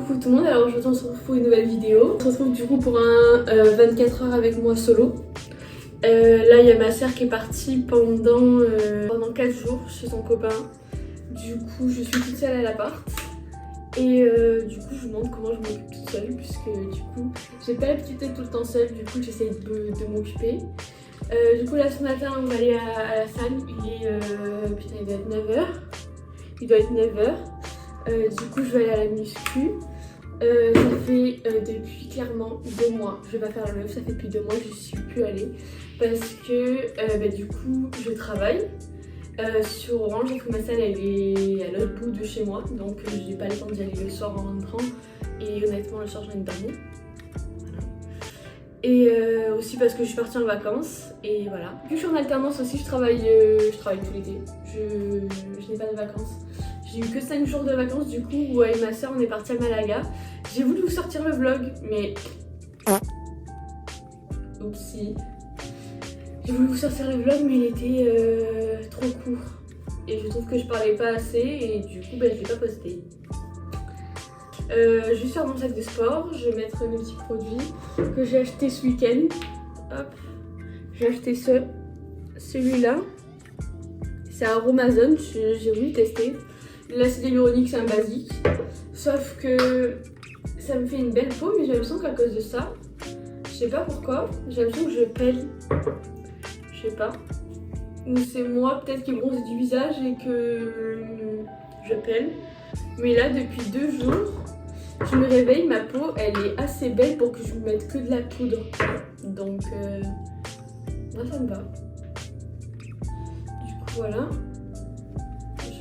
Coucou tout le monde, alors aujourd'hui on se retrouve pour une nouvelle vidéo. On se retrouve du coup pour un 24 heures avec moi solo. Là il y a ma soeur qui est partie pendant 4 jours chez son copain. Du coup je suis toute seule à l'appart. Et du coup je vous demande comment je m'occupe toute seule, puisque du coup j'ai pas l'habitude d'être tout le temps seule, du coup j'essaye de m'occuper. Du coup là ce matin on va aller à la salle, putain il doit être 9h. Il doit être 9h. Du coup je vais aller à la muscu. Ça fait depuis clairement 2 mois, je vais pas faire la meuf, ça fait depuis 2 mois que je suis plus allée. Parce que du coup je travaille sur Orange, donc ma salle elle est à l'autre bout de chez moi. Donc j'ai pas le temps d'y aller le soir en rentrant. Et honnêtement le soir j'en ai dormi. Et aussi parce que je suis partie en vacances, et voilà. Vu que je suis en alternance aussi, je travaille tout l'été. Je n'ai pas de vacances. J'ai eu que 5 jours de vacances du coup, où avec ma soeur on est parti à Malaga. J'ai voulu vous sortir le vlog, mais... Oupsie. J'ai voulu vous sortir le vlog, mais il était trop court. Et je trouve que je parlais pas assez, et du coup je l'ai pas posté. Je vais faire mon sac de sport, je vais mettre mes petits produits que j'ai acheté ce week-end. Hop, j'ai acheté celui-là. C'est un Aromazone, j'ai voulu tester. L'acide hyaluronique c'est un basique. Sauf que ça me fait une belle peau, mais j'ai l'impression qu'à cause de ça, je sais pas pourquoi, j'ai l'impression que je pèle. Je sais pas. Ou c'est moi peut-être qui bronze du visage et que je pèle. Mais là depuis 2 jours, je me réveille, ma peau elle est assez belle pour que je me mette que de la poudre. Donc moi ça me va. Du coup voilà.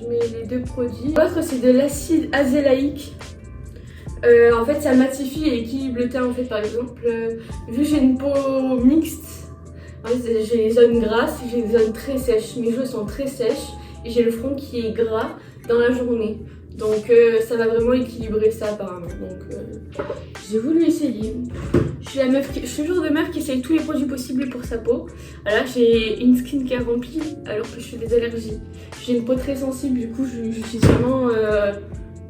Je mets les 2 produits. L'autre c'est de l'acide azélaïque. En fait ça matifie et équilibre le teint. En fait par exemple, vu que j'ai une peau mixte, en fait, j'ai les zones grasses, j'ai des zones très sèches. Mes joues sont très sèches et j'ai le front qui est gras dans la journée. Donc ça va vraiment équilibrer ça apparemment. Donc j'ai voulu essayer. Je suis le genre de meuf qui essaye tous les produits possibles pour sa peau. Là j'ai une skincare remplie alors que je fais des allergies. J'ai une peau très sensible, du coup j'utilise vraiment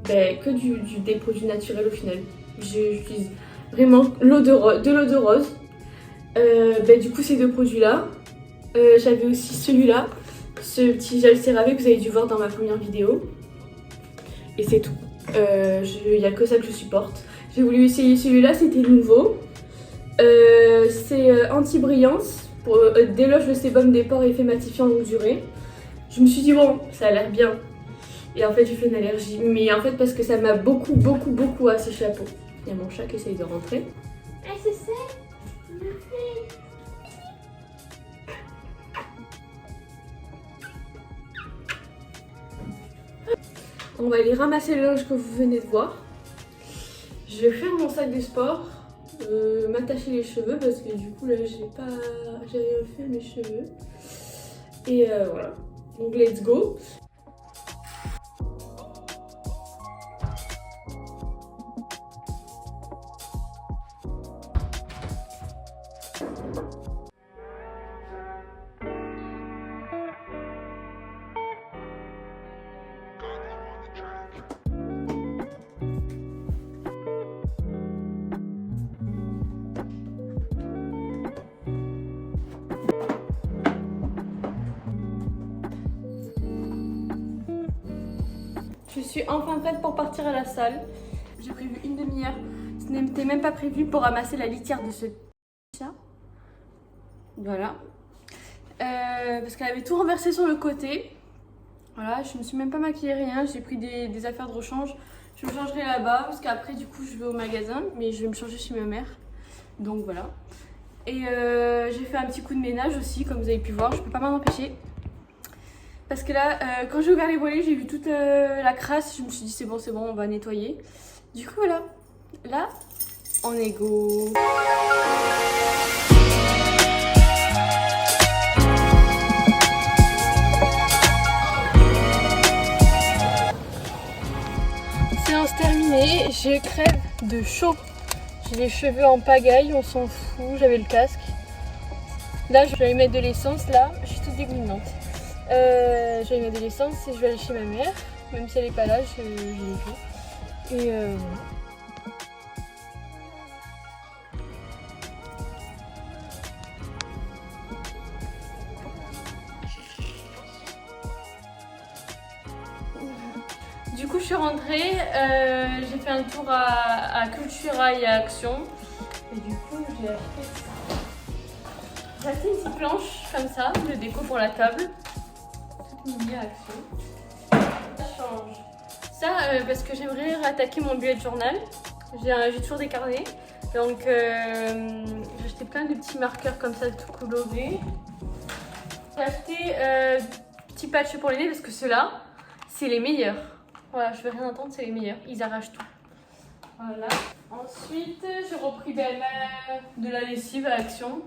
que des produits naturels au final. J'utilise vraiment de l'eau de rose. Du coup ces 2 produits là. J'avais aussi celui-là, ce petit gel CeraVe que vous avez dû voir dans ma première vidéo. Et c'est tout. Il n'y a que ça que je supporte. J'ai voulu essayer celui-là, c'était nouveau. C'est anti-brillance, déloge le sébum des pores et effet matifiant longue durée. Je me suis dit bon, ça a l'air bien. Et en fait j'ai fait une allergie. Mais en fait parce que ça m'a beaucoup asséché la peau. Il y a mon chat qui essaye de rentrer. Ah c'est ça. On va aller ramasser le linge que vous venez de voir. Je vais faire mon sac de sport, m'attacher les cheveux parce que du coup là j'ai rien fait à mes cheveux. Et voilà, donc let's go. Je suis enfin prête pour partir à la salle. J'ai prévu une demi-heure. Ce n'était même pas prévu pour ramasser la litière de ce chat. Voilà. Parce qu'elle avait tout renversé sur le côté. Voilà, je me suis même pas maquillée, rien. J'ai pris des affaires de rechange. Je me changerai là-bas parce qu'après du coup je vais au magasin. Mais je vais me changer chez ma mère. Donc voilà. Et j'ai fait un petit coup de ménage aussi, comme vous avez pu voir. Je peux pas m'en empêcher. Parce que là, quand j'ai ouvert les volets, j'ai vu toute la crasse. Je me suis dit c'est bon, on va nettoyer. Du coup voilà, là, on est go. Séance terminée, je crève de chaud. J'ai les cheveux en pagaille, on s'en fout, j'avais le casque. Là, je vais aller mettre de l'essence, là, je suis toute dégoulinante. Je vais aller mettre de l'essence et je vais aller chez ma mère. Même si elle n'est pas là, je l'ai vu. Et rentrée, j'ai fait un tour à Cultura et à Action. Et du coup, j'ai acheté une petite planche comme ça, de déco pour la table. Toute mini à Action. Ça change. Ça, parce que j'aimerais rattaquer mon bullet journal. J'ai toujours des carnets. Donc, j'ai acheté plein de petits marqueurs comme ça, tout colorés. J'ai acheté petits patchs pour les nez parce que ceux-là, c'est les meilleurs. Voilà, je vais rien entendre, c'est les meilleurs. Ils arrachent tout. Voilà. Ensuite, j'ai repris de la lessive à Action.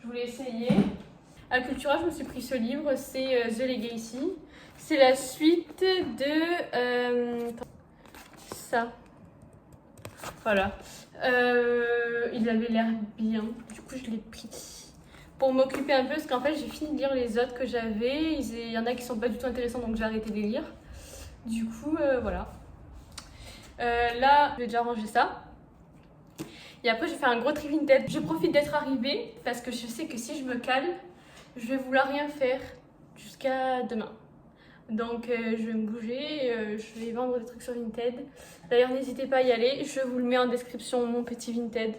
Je voulais essayer. À Cultura, je me suis pris ce livre, c'est The Legacy. C'est la suite de ça. Voilà. Il avait l'air bien. Du coup, je l'ai pris pour m'occuper un peu parce qu'en fait, j'ai fini de lire les autres que j'avais. Il y en a qui sont pas du tout intéressants, donc j'ai arrêté de les lire. Du coup, voilà. Là, je vais déjà ranger ça. Et après, je vais faire un gros tri Vinted. Je profite d'être arrivée parce que je sais que si je me cale, je vais vouloir rien faire jusqu'à demain. Donc, je vais me bouger, je vais vendre des trucs sur Vinted. D'ailleurs, n'hésitez pas à y aller. Je vous le mets en description, mon petit Vinted.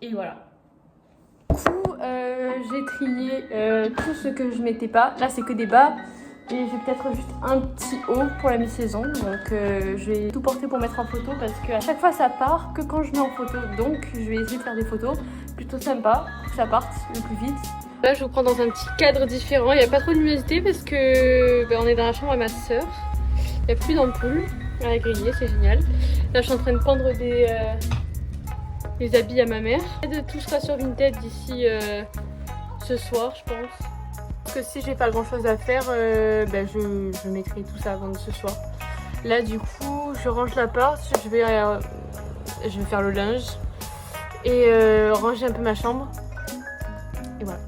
Et voilà. Du coup, j'ai trié tout ce que je mettais pas. Là, c'est que des bas. Et j'ai peut-être juste un petit haut pour la mi-saison. Donc je vais tout porter pour mettre en photo parce qu'à chaque fois ça part que quand je mets en photo. Donc je vais essayer de faire des photos plutôt sympas pour que ça parte le plus vite. Là je vous prends dans un petit cadre différent. Il n'y a pas trop de luminosité parce que on est dans la chambre à ma soeur. Il n'y a plus d'ampoule à la griller, c'est génial. Là je suis en train de pendre des habits à ma mère. Tout sera sur Vinted d'ici ce soir je pense. Que si j'ai pas grand chose à faire, je mettrai tout ça avant de ce soir. Là du coup je range l'appart, je vais faire le linge et ranger un peu ma chambre et voilà.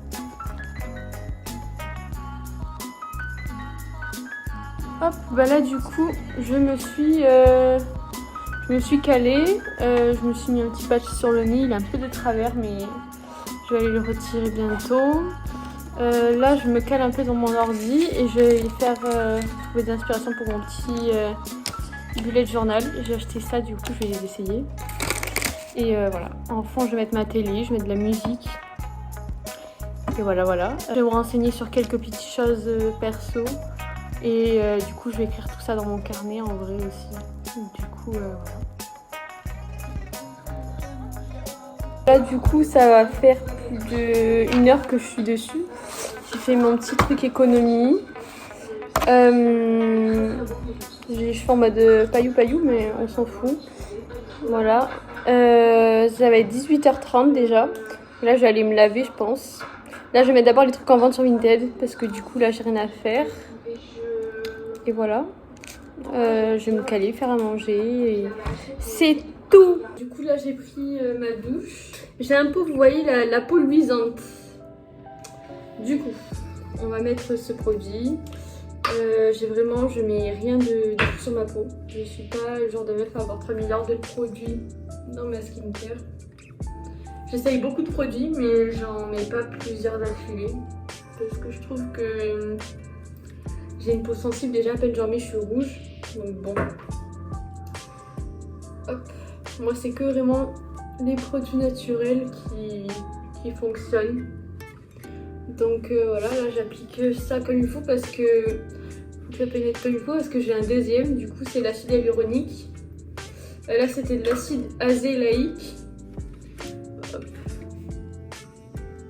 Hop, bah là du coup je me suis calée, je me suis mis un petit patch sur le nez, il a un peu de travers mais je vais aller le retirer bientôt. Là je me cale un peu dans mon ordi et je vais faire trouver des inspirations pour mon petit bullet journal. J'ai acheté ça, du coup je vais les essayer. Et voilà, en fond je vais mettre ma télé, je vais mettre de la musique. Et voilà. Je vais me renseigner sur quelques petites choses perso. Et du coup je vais écrire tout ça dans mon carnet en vrai aussi. Du coup voilà. Là du coup ça va faire plus d'1 heure que je suis dessus. J'ai fait mon petit truc économie. Je suis en mode paillou mais on s'en fout. Voilà. Ça va être 18h30 déjà. Là je vais aller me laver je pense. Là je vais mettre d'abord les trucs en vente sur Vinted parce que du coup là j'ai rien à faire. Et voilà. Je vais me caler, faire à manger et c'est tout. Du coup là j'ai pris ma douche. J'ai un peu, vous voyez, la peau luisante. Du coup, on va mettre ce produit. Je mets rien de tout sur ma peau. Je suis pas le genre de meuf à avoir 3 milliards de produits dans ma skincare. J'essaye beaucoup de produits mais j'en mets pas plusieurs d'affilée. Parce que je trouve que j'ai une peau sensible déjà, à peine j'en mets je suis rouge. Donc bon. Hop. Moi c'est que vraiment les produits naturels qui fonctionnent. Donc voilà, là j'applique ça comme il faut parce que faut que ça pénètre comme il faut parce que j'ai un deuxième. Du coup c'est l'acide hyaluronique. Là c'était de l'acide azélaïque. Hop.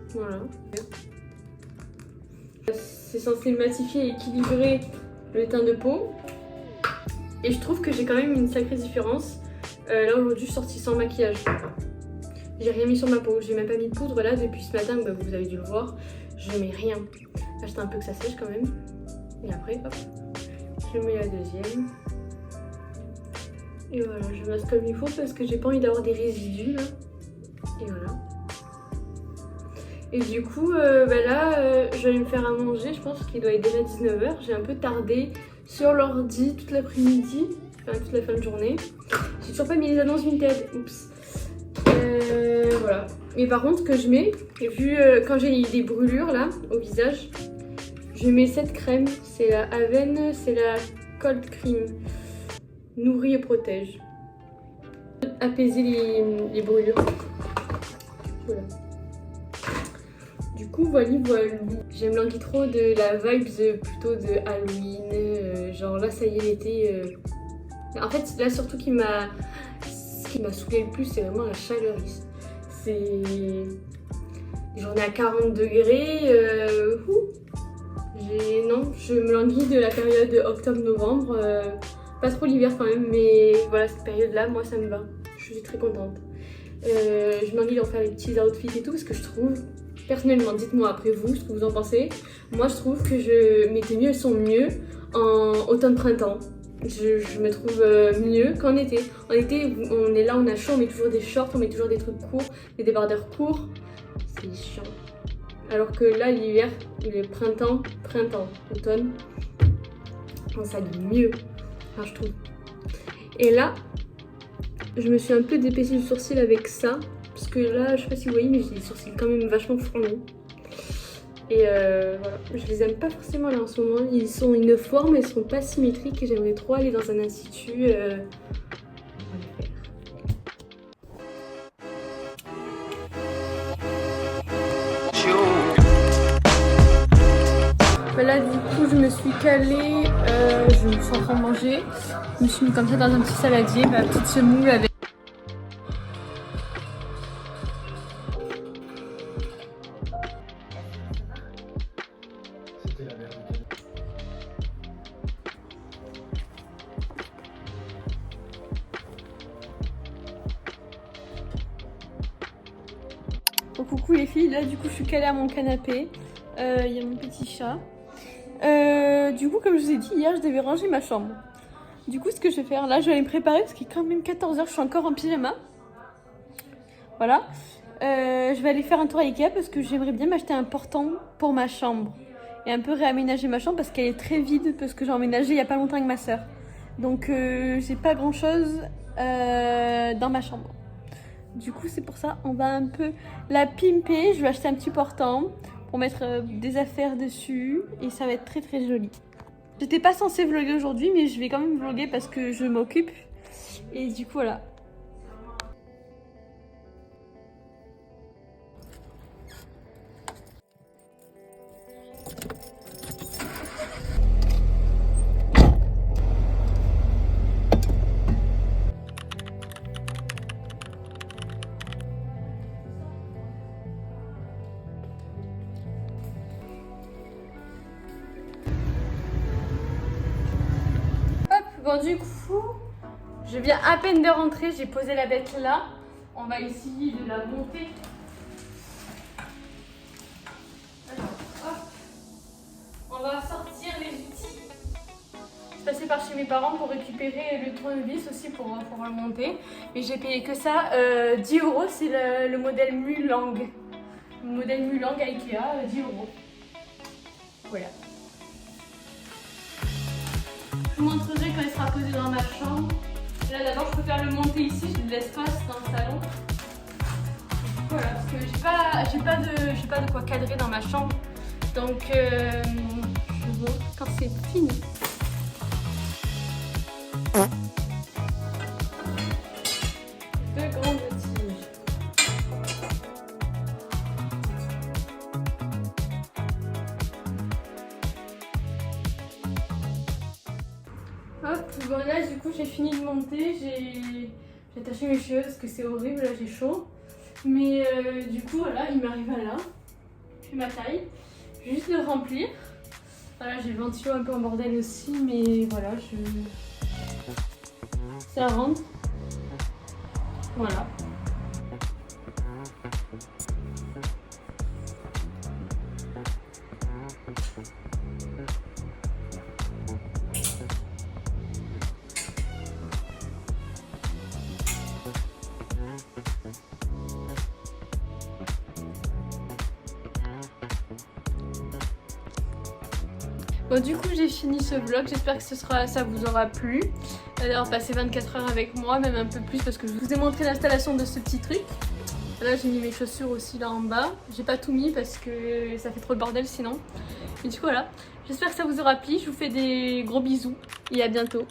Voilà. C'est censé matifier et équilibrer le teint de peau. Et je trouve que j'ai quand même une sacrée différence. Là aujourd'hui je suis sortie sans maquillage. J'ai rien mis sur ma peau, j'ai même pas mis de poudre là depuis ce matin, bah, vous avez dû le voir. Je mets rien. Là j'attends un peu que ça sèche quand même. Et après hop, je mets la deuxième. Et voilà, je masse comme il faut parce que j'ai pas envie d'avoir des résidus là. Et voilà. Et du coup là je vais me faire à manger, je pense qu'il doit être déjà 19h. J'ai un peu tardé sur l'ordi toute l'après-midi, enfin toute la fin de journée. J'ai toujours pas mis les annonces Vinted, oups. Voilà. Et par contre, ce que je mets, vu quand j'ai des brûlures là au visage, je mets cette crème. C'est la Aven, c'est la Cold Cream. nourrit et protège. Apaiser les brûlures. Voilà. Du coup, voilà. J'aime l'anguille trop de la vibes plutôt de Halloween. Genre là, ça y est, l'été. En fait, là, surtout ce qui m'a saoulé le plus, c'est vraiment la chaleur ici. C'est des journées à 40 degrés. Non, je me languis de la période octobre-novembre. Pas trop l'hiver quand même, mais voilà, cette période-là, moi, ça me va. Je suis très contente. Je m'ennuie d'en faire les petits outfits et tout parce que je trouve, personnellement, dites-moi après vous ce que vous en pensez. Moi je trouve que mes tenues elles sont mieux en automne-printemps. Je me trouve mieux qu'en été. En été, on est là, on a chaud, on met toujours des shorts, on met toujours des trucs courts, des débardeurs courts. C'est chiant. Alors que là, l'hiver, le printemps, automne, on s'habille mieux. Enfin, je trouve. Et là, je me suis un peu dépaissée du sourcil avec ça. Parce que là, je sais pas si vous voyez, mais j'ai des sourcils quand même vachement fournis. Et voilà, je les aime pas forcément là en ce moment. Ils sont une forme, ils sont pas symétriques et j'aimerais trop aller dans un institut. On va le faire. Là, du coup, je me suis calée. Je suis en train de manger. Je me suis mis comme ça dans un petit saladier, ma petite semoule avec. Oh, coucou les filles, là du coup je suis calée à mon canapé, il y a mon petit chat. Du coup comme je vous ai dit hier je devais ranger ma chambre. Du coup ce que je vais faire là, je vais aller me préparer parce qu'il est quand même 14 h, je suis encore en pyjama. Voilà, je vais aller faire un tour à Ikea parce que j'aimerais bien m'acheter un portant pour ma chambre. Et un peu réaménager ma chambre parce qu'elle est très vide parce que j'ai emménagé il n'y a pas longtemps avec ma soeur. Donc j'ai pas grand chose dans ma chambre. Du coup c'est pour ça, on va un peu la pimper. Je vais acheter un petit portant pour mettre des affaires dessus et ça va être très très joli. J'étais pas censée vlogger aujourd'hui mais je vais quand même vlogger parce que je m'occupe. Et du coup voilà. Bon du coup, je viens à peine de rentrer, j'ai posé la bête là. On va essayer de la monter. Alors, hop. On va sortir les outils. Je suis passée par chez mes parents pour récupérer le tournevis aussi pour pouvoir le monter. Mais j'ai payé que ça, 10 €, c'est le modèle Mulang. Le modèle Mulang à Ikea, 10 €. Voilà. Je vous montrerai quand il sera posé dans ma chambre. Là d'abord je préfère le monter ici, j'ai de l'espace dans le salon. Voilà, parce que j'ai pas de quoi cadrer dans ma chambre. Donc je vois quand c'est fini. Deux grandes tiges. Hop, bon là du coup j'ai fini de monter, j'ai attaché mes cheveux parce que c'est horrible, là j'ai chaud. Mais du coup voilà, il m'arrive à là, je fais ma taille, je vais juste le remplir. Voilà, j'ai le ventilo un peu en bordel aussi, mais voilà, ça rentre. Voilà. Bon du coup j'ai fini ce vlog, j'espère que ça vous aura plu d'avoir passé 24 heures avec moi, même un peu plus parce que je vous ai montré l'installation de ce petit truc. Là j'ai mis mes chaussures aussi là en bas, j'ai pas tout mis parce que ça fait trop le bordel sinon. Mais du coup voilà, j'espère que ça vous aura plu, je vous fais des gros bisous et à bientôt.